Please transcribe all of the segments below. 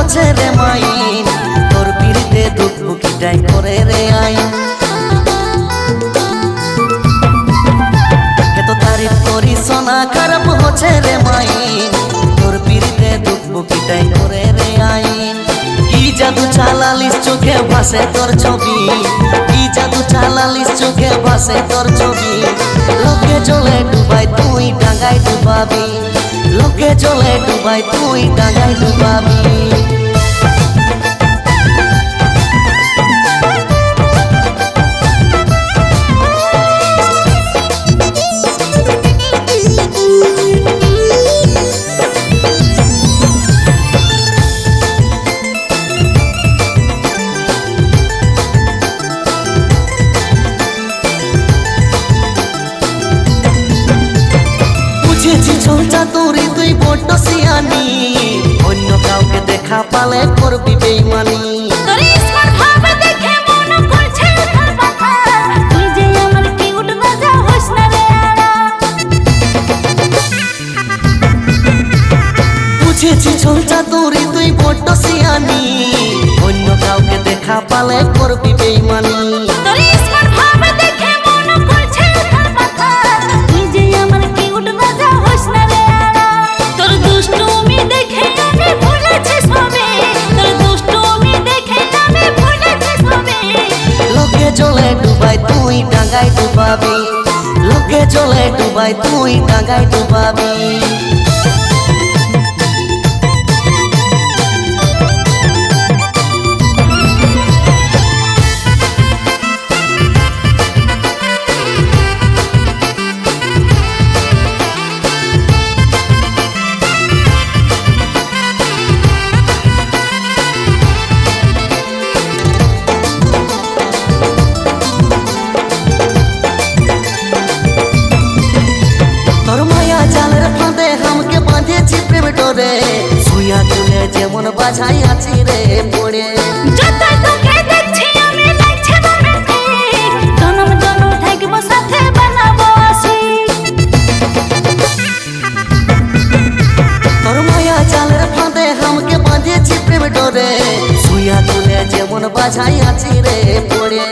হচ্ছে রে মাইন, তোর পিড়িতে দুঃখ বুকিটাই করে রে আইন। এত তারিফ করি সোনা খারাপ হচ্ছে রে মাইন, তোর পিড়িতে দুঃখ বুকিটাই করে রে আইন। কি জাদু চালালিস চোখে ভাসে তোর ছবি, কি জাদু চালালিস চোখে ভাসে তোর ছবি। লোকে জলে ডুবাই তুই ডাঙায় ডুবাবি, লোকে জলে ডুবাই তুই ডাঙায় ডুবাবি। বুঝেছি চলছা তোরি তুই বড্ড সিয়ানি, অন্য কাউকে দেখা পালে করবি বেইমানি। বুঝেছি চলছা তোরি তুই বড্ড সিয়ানি, অন্য কাউকে দেখা পালে করবি বেইমানি। লোকে জলে ডুবাই তুই ডাঙায় ডুবাবি, লোকে জলে ডুবাই তুই ডাঙায় ডুবাবি। সুইয়া তুলে যেমন বাজাই আছি রে পড়ে, তোর মায়া জালের ফাঁদে আমাকে বাঁধেছি প্রেম ডোরে। সুইয়া তুলে যেমন বাজাই আছি রে পড়ে,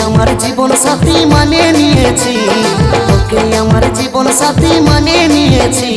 আমার জীবন সাথী মানে নিয়েছি, তোকে আমার জীবন সাথী মানে নিয়েছি।